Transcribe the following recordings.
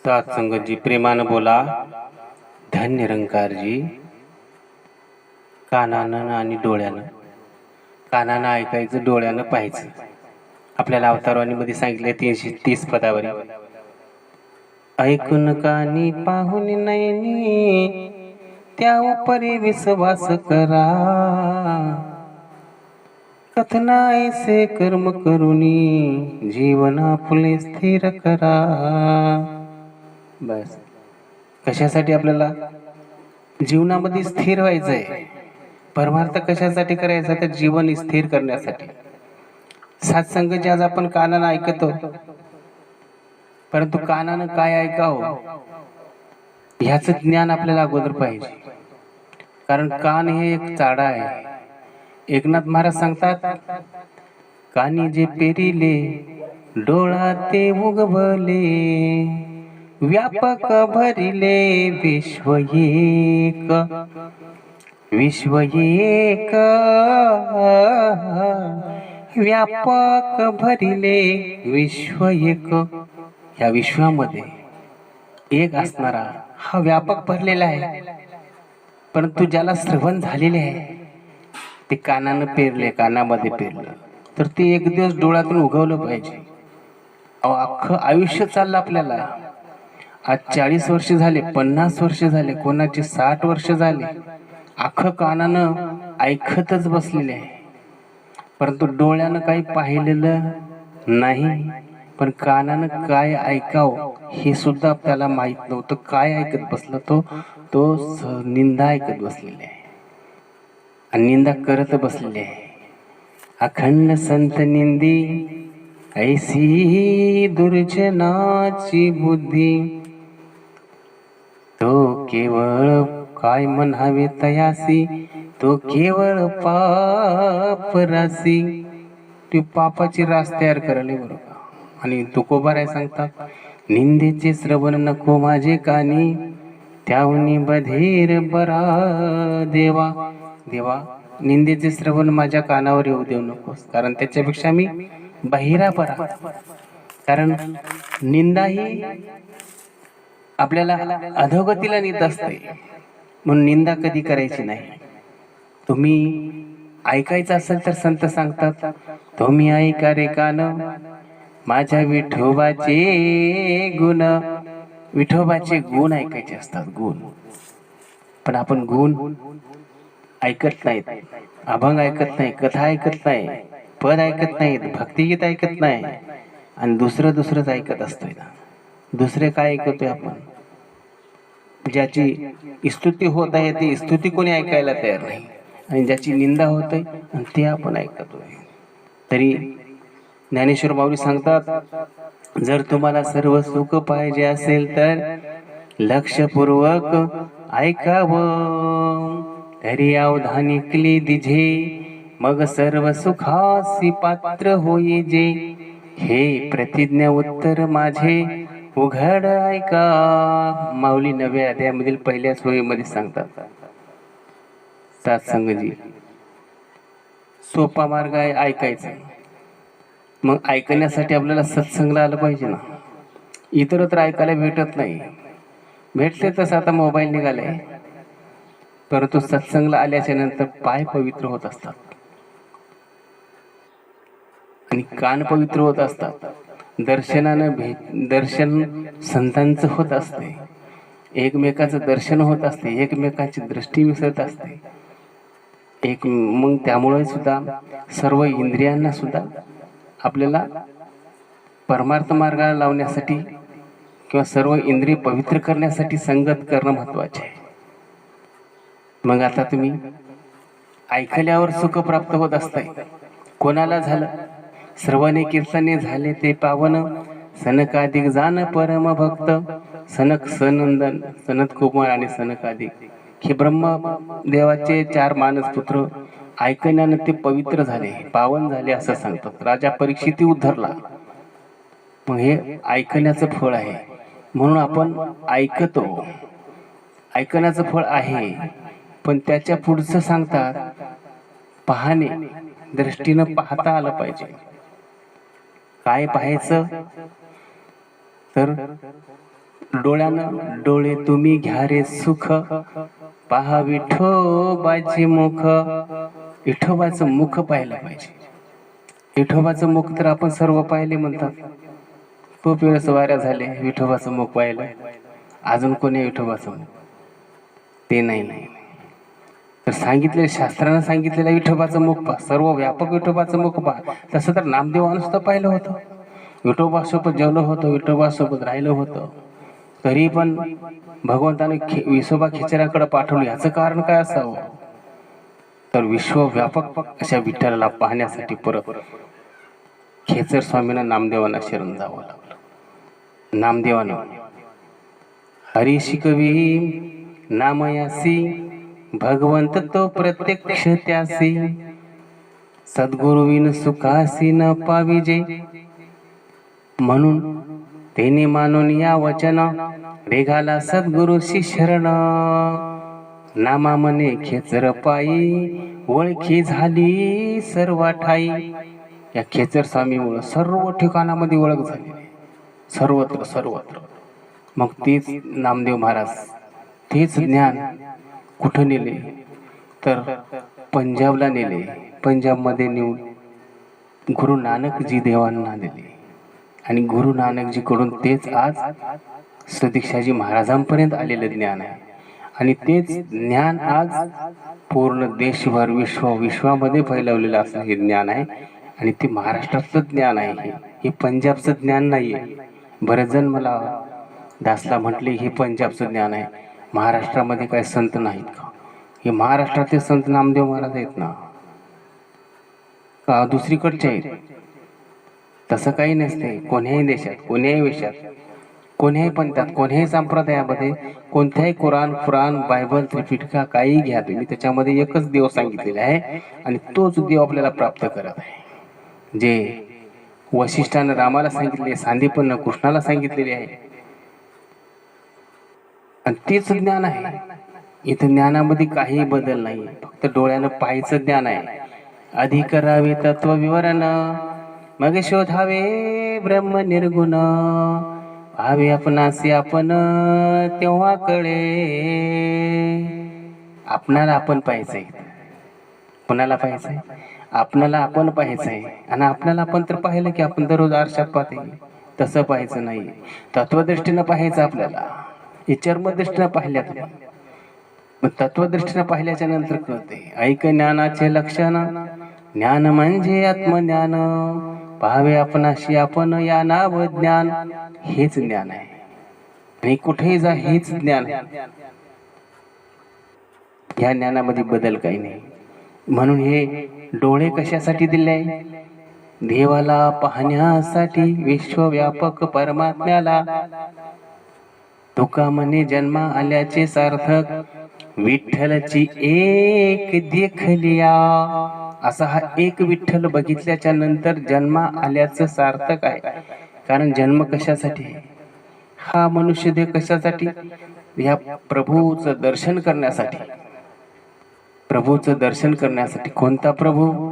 सत्संगजी प्रेमानं बोला. धन्य निरंकारजी. कानानं आणि डोळ्यानं. कानानं ऐकायचं, डोळ्यानं पाहायचं. आपल्याला अवतारवाणीमध्ये सांगितले 330 पदावर. ऐकून कानी पाहून नयनी त्या उपरी विश्वास करा. कथना ऐसे कर्म करुनी जीवन आपले स्थिर करा. बस. कशासाठी आपल्याला जीवनामध्ये स्थिर व्हायचंय? परमार्थ कशासाठी करायचा? तर जीवन स्थिर करण्यासाठी. सत्संग आज आपण कानानं ऐकतो, परंतु कानानं काय ऐकावं ह्याचं ज्ञान आपल्याला अगोदर पाहिजे. कारण कान हे एक चाडा आहे. एकनाथ महाराज सांगतात, कानी जे पेरिले डोळा ते उगवले, व्यापक भरिले विश्व एक, विश्व एक, व्यापक भरिले विश्व एक. या विश्वामध्ये एक असणारा हा व्यापक भरलेला आहे, परंतु ज्याला श्रवण झालेले आहे ते कानानं पेरले, कानामध्ये पेरलं तर ते एक दिवस डोळ्यातून उगवलं पाहिजे. अख्खं आयुष्य चाललं आपल्याला. आज 40 वर्ष झाले, 50 वर्ष झाले, कोणाचे 60 वर्ष झाले, अख्खं कानानं ऐकतच बसलेले आहे, परंतु डोळ्यानं काही पाहिलेलं नाही. पण कानानं काय ऐकावं हे सुद्धा आपल्याला माहित नव्हतं. काय ऐकत बसला तो निंदा ऐकत बसलेले आहे आणि निंदा करत बसलेले आहे. अखंड संत निंदी ऐसी दुर्जनाची बुद्धी, तो केवळ काय म्हणावे तयासी, तो केवळ पाप रासी. ती पापाची रास तयार करायला बरोबर. आणि तुकोबाराय सांगतात, निंदेचे श्रवण नको माझे कानी, त्याहुनी बधीर बरा देवा. देवा, निंदेचे श्रवण माझ्या कानावर येऊ देऊ नकोस, कारण त्याच्यापेक्षा मी बहिरा बरा. कारण निंदा ही आपल्याला अधोगतीला नेत असते, म्हणून निंदा कधी करायची नाही. तुम्ही ऐकायचं असेल तर संत सांगतात, तुम्ही ऐका रे कान माझ्या विठोबाचे गुण. विठोबाचे गुण ऐकायचे असतात, गुण. पण आपण गुण ऐकत नाहीत, अभंग ऐकत नाही, कथा ऐकत नाही, पद ऐकत नाहीत, भक्तिगीत ऐकत नाही, आणि दुसरंच ऐकत असतोय ना. दुसरे काय ऐकतोय आपण? ज्याची स्तुती होत आहे ती स्तुती कोणी ऐकायला तयार नाही, आणि ज्याची निंदा होत आहे ते आपण ऐकतोय. तरी ज्ञानेश्वर माऊली सांगतात, जर तुम्हाला सर्व सुख पाहिजे असेल तर लक्षपूर्वक ऐकावं, तरी अवधानी क्ली दिझे, मग सर्व सुखासी पात्र होई जे. हे प्रतिज्ञा उत्तर माझे उघड ऐका. माऊली 9व्या अध्यायामधील पहिल्या सोयीमध्ये सांगतात. सत्संगजी सोपा मार्ग आहे ऐकायचा. मग ऐकण्यासाठी आपल्याला सत्संगला आलं पाहिजे ना. इतरत्र ऐकायला भेटत नाही. भेटते तसं आता मोबाईल निघालाय, परंतु सत्संगला आल्याच्या नंतर पाय पवित्र होत असतात आणि कान पवित्र होत असतात. दर्शन संतांचं होत असते, एकमेकाचं दर्शन होत असते, एकमेकांची दृष्टी विसरत असते. मग त्यामुळे सुद्धा सर्व इंद्रियांना सुद्धा आपल्याला परमार्थ मार्गाला लावण्यासाठी किंवा सर्व इंद्रिय पवित्र करण्यासाठी संगत करणं महत्वाचे आहे. मग आता तुम्ही ऐकल्यावर सुख प्राप्त होत असतंय. कोणाला झालं? श्रवणे कीर्तने झाले ते पावन, सनकाधिक जाण परम भक्त. सनंदन, सनत कुमार आणि सनकाधिक हे ब्रह्मदेवाचे 4 मानस पुत्र ऐकण्याने ते पवित्र झाले, पावन झाले असं सांगतात. राजा परीक्षिती उद्धरला. मग हे ऐकण्याचं फळ आहे, म्हणून आपण ऐकतो. ऐकण्याचं फळ आहे, पण त्याच्या पुढचं सांगतात पाहणे, दृष्टीनं पाहता आलं पाहिजे. काय पाहायचं? तर डोळ्यानं डोळे तुम्ही घ्या रे सुख, पहा विठोबाचे मुख. विठोबाचं मुख पाहायला पाहिजे. विठोबाचं मुख तर आपण सर्व पाहिले म्हणतात. खूप वेळेस वाऱ्या झाले विठोबाचं मुख पाहिलं. अजून कोणी विठोबाचं मुख ते नाही. तर सांगितले, शास्त्रानं सांगितलेलं विठोबाचं मुख पहा, सर्व व्यापक विठोबाचं मुख पहा. तसं तर नामदेवानं सुद्धा पाहिलं होतं. विठोबासोबत जेवलं होतं, विठोबासोबत राहिलं होतं. तरी पण भगवंताने विसोबा खेचराकडे पाठवलं. याचं कारण काय असावं? तर विश्वव्यापक अशा विठ्ठलाला पाहण्यासाठी परत खेचर स्वामींना नामदेवांना शरण जावं लागलं. नामदेवानं हरी शिकवी नामयासी, भगवंत तो प्रत्यक्ष त्यासी, सद्गुरुविन सुखासी न पाविजे, म्हणून तेने मानून या वचन, रेघाला सद्गुरुशी शरण. नामा मने खेचर पायी, ओळखी झाली सर्व ठाई. या खेचर स्वामीमुळे सर्व ठिकाणामध्ये ओळख झाली, सर्वत्र. मग तेच नामदेव महाराज तेच ज्ञान कुठं नेले? तर पंजाबला नेले. पंजाबमध्ये नेऊन गुरु नानकजी देवांना दिले. आणि गुरु नानकजीकडून तेच आज सदीक्षाजी महाराजांपर्यंत आलेलं ज्ञान आहे. आणि तेच ज्ञान आज पूर्ण देशभर विश्वामध्ये फैलवलेलं असं हे ज्ञान आहे. आणि ते महाराष्ट्रातलं ज्ञान आहे. हे पंजाबचं ज्ञान नाही आहे. बरेच जण मला दासला म्हटले हे पंजाबचं ज्ञान आहे, महाराष्ट्रामध्ये काय संत नाहीत का? हे महाराष्ट्रातले संत नामदेव महाराज आहेत ना, का दुसरीकडचे आहेत? तसं काही नसते. कोण्याही देशात, कोण्याही विषयात, कोण्याही पंथात, कोण्याही संप्रदायामध्ये, कोणत्याही कुराण, बायबल, त्रिपिटका काही घ्या तुम्ही, त्याच्यामध्ये एकच देव सांगितलेला आहे. आणि तोच देव आपल्याला प्राप्त करत आहे. जे वशिष्ठानं रामाला सांगितले, सांदीपनं कृष्णाला सांगितलेले आहे. आणि तेच ज्ञान आहे. इथं ज्ञानामध्ये काही बदल नाही, फक्त डोळ्यानं पाहायचं ज्ञान आहे. आधी करावे तत्व विवरण, मग शोधावे ब्रह्म निर्गुण. भावे आपणासी आपण तेव्हा कळे. आपणाला आपण पाहायचंय. कोणाला पाहायचंय? आपणाला आपण पाहायचंय. आणि आपल्याला आपण तर पाहिलं की आपण दररोज आरशात पाहते. तसं पाहायचं नाही, तत्वदृष्टीनं पाहायचं आपल्याला. हे चर्मदृष्टीनं पाहिल्यात, पण तत्वदृष्टीनं पाहिल्याच्या नंतर कळते. ऐक ज्ञानाचे लक्षण, ज्ञान म्हणजे आत्मज्ञान. पाहावे आपणाशी आपण या नाव ज्ञान. हेच ज्ञान आहे. आणि कुठेही जा हेच ज्ञान आहे. ह्या ज्ञानामध्ये बदल काही नाही. म्हणून हे डोळे कशासाठी दिले? देवाला पाहण्यासाठी, विश्वव्यापक परमात्म्याला. तुका म्हणे जन्मा आल्याचे सार्थक, विठ्ठलची एक देखलिया. असा हा एक विठ्ठल बघितल्याच्या नंतर जन्मा आल्याचं सार्थक आहे. कारण जन्म कशासाठी? हा मनुष्य देह कशासाठी? या प्रभूचं दर्शन करण्यासाठी. प्रभूचं दर्शन करण्यासाठी. कोणता प्रभू?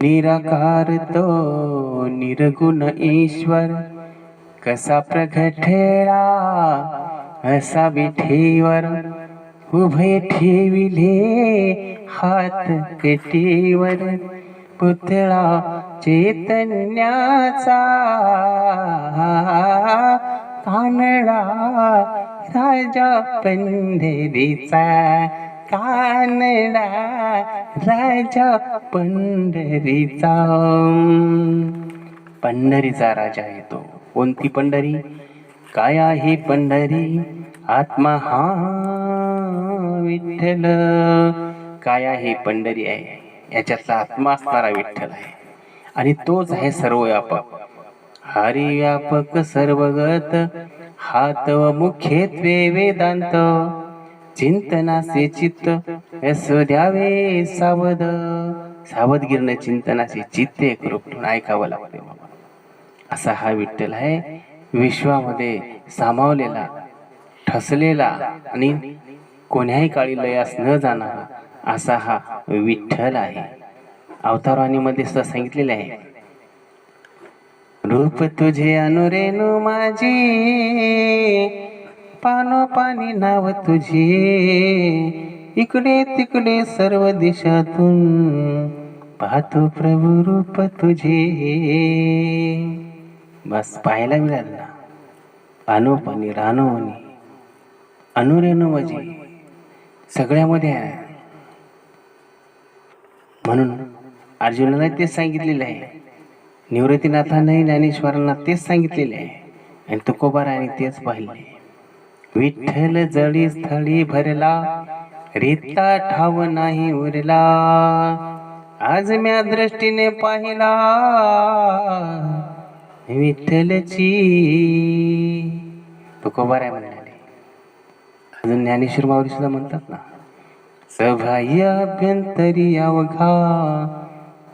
निराकार तो निर्गुण ईश्वर, कसा प्रगटेला असा विठेवर. उभे ठेविले हात कटीवर, पुतळा चैतन्याचा. कानडा राजा पंढरीचा, कानडा राजा पंढरीचा. पंढरीचा राजा आहे तो. कोणती पंढरी? काय आहे पंढरी? आत्मा हा विठ्ठल. काय आहे? पंढरी आहे. याच्यातला आत्मा असणारा विठ्ठल आहे. आणि तोच आहे सर्वव्यापक. हरिव्यापक सर्वगत, हात व मुख्यत्वे वेदांत. चिंतनाचे चित्त असो द्यावे सावध. सावधगिरीने चिंतनाचे चित्त एकरूप ऐकावं लागते. असा हा विठ्ठल आहे. विश्वामध्ये सामावलेला, ठसलेला आणि कोण्याही काळी लयास न जाणारा असा हा विठ्ठल आहे. अवतारवाणीमध्ये सुद्धा सांगितलेले आहे, रूप तुझे अनुरेणू माझी, पानोपानी नाव तुझे, इकडे तिकडे सर्व दिशातून पाहतो प्रभू रूप तुझे. बस पाहायला मिळालं ना, पानोपानी रानोवनी अनुरेणू माझी सगळ्यामध्ये आहे. म्हणून अर्जुनाला तेच सांगितलेलं आहे, निवृत्तीनाथांनाही ज्ञानेश्वरांना तेच सांगितलेले आहे, आणि तुकोबाराने तेच पाहिले. विठ्ठल जळी स्थळी भरला, रीता ठाव नाही उरला, आज म्या दृष्टीने पाहिला विठ्ठलची. तुकोबाराय म्हणाले. अजून ज्ञानेश्वर माऊली सुद्धा म्हणतात ना, सभाह्य अभ्यंतरी अवघा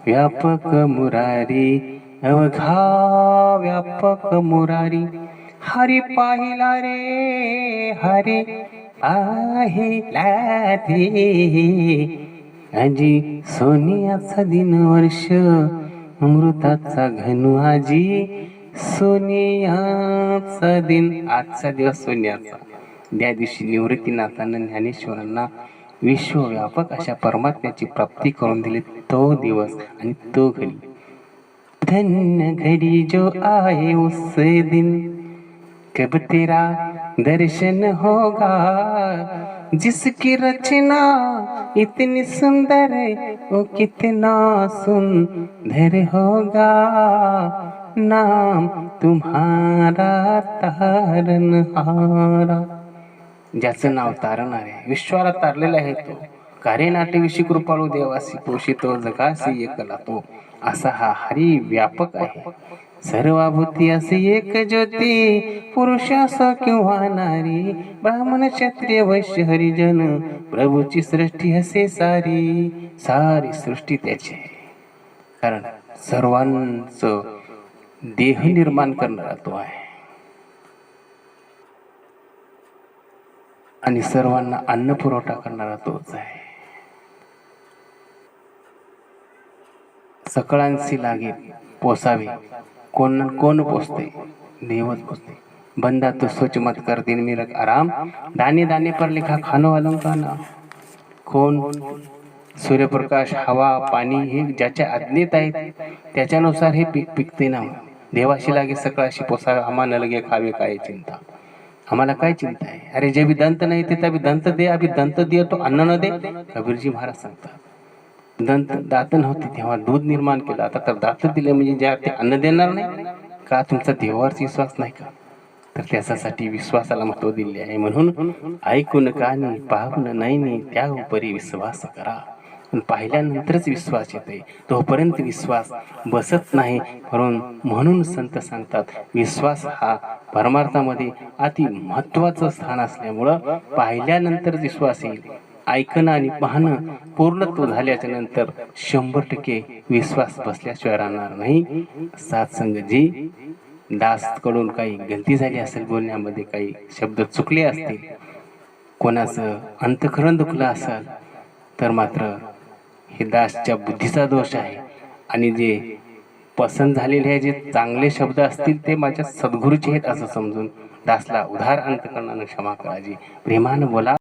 व्यापक मुरारी, अवघा व्यापक मुरारी, हरी पाहिला रे हरी पाहिला रे, आजी सोनियाचा दिन वर्ष अमृताचा घनू, आजी सोनियाचा दिन, आजचा दिवस सोन्याचा. त्या दिवशी निवृत्तीनाथांना ज्ञानेश्वरांना विश्वव्यापक अशा परमात्म्याची प्राप्ती करून दिली. तो दिवस आणि तो घडी, धन्य घड़ी जो आए उस दिन, कब तेरा दर्शन होगा, जिसकी रचना इतनी सुंदर वो कितना सुंदर होगा, नाम तुम्हारा तारनहारा. ज्याचं नाव तारणार आहे, विश्वाला तारलेला आहे तो, कार्य नाट्यविषयी कृपाळू देवासी पोषितो जगासी एकला तो, असा हा हरी व्यापक आहे. सर्वाभूती असे एक ज्योती, पुरुष असो किंवा नारी, ब्राह्मण क्षत्रिय वैश्य हरिजन, प्रभूची सृष्टी असे सारी, सारी सृष्टी त्याची. कारण सर्वांचं देह निर्माण करणारा तो आहे, आणि सर्वांना अन्न पुरवठा करणारा तोच आहे. सकळांसी लागे पोसावे, कोण कोण पोसते, देवच पोसते. बंदा तो सोच मत कर दिन में रख आराम, दाने दाने पर लिखा खानो वालों का नाम. कोण, सूर्यप्रकाश, हवा, पाणी हे ज्याच्या आज्ञेत आहेत त्याच्यानुसार हे पीक पिकते ना. देवाशी लागे सकळाशी पोसावे, आम्हाला लगे खावे काय चिंता. आम्हाला काय चिंता आहे, अरे जे भी दंत नाही ते तभी दंत दे, अभी दंत दे तो अन्न न दे. कबीरजी महाराज सांगतात, दंत दात नव्हते तेव्हा दूध निर्माण केलं, आता तर दात दिले म्हणजे ज्या ते अन्न देणार नाही का. तुमचा देवावरचा विश्वास नाही का, तर त्याच्यासाठी विश्वासाला महत्व दिले आहे. म्हणून ऐकून कानी पाहून नाही, त्या उपरी विश्वास करा. पण पाहिल्यानंतरच विश्वास येते, तोपर्यंत विश्वास बसत नाही. म्हणून संत सांगतात, विश्वास हा परमार्थामध्ये अति महत्वाचं स्थान असल्यामुळं पाहिल्यानंतर विश्वास येईल. ऐकणं आणि पाहणं पूर्णत्व झाल्याच्या नंतर 100% विश्वास बसल्याशिवाय राहणार नाही. सात्संग जी दास कडून काही गलती झाली असेल, बोलण्यामध्ये काही शब्द चुकले असतील, कोणाचं अंतःकरण दुखलं असेल, तर मात्र हे दासच्या बुद्धीचा दोष आहे. आणि जे पसंत झालेले आहे, जे चांगले शब्द असतील ते माझ्या सद्गुरूचे आहेत असं समजून दासला उधार अंतःकरणानं क्षमा करायची, प्रेमानं बोला.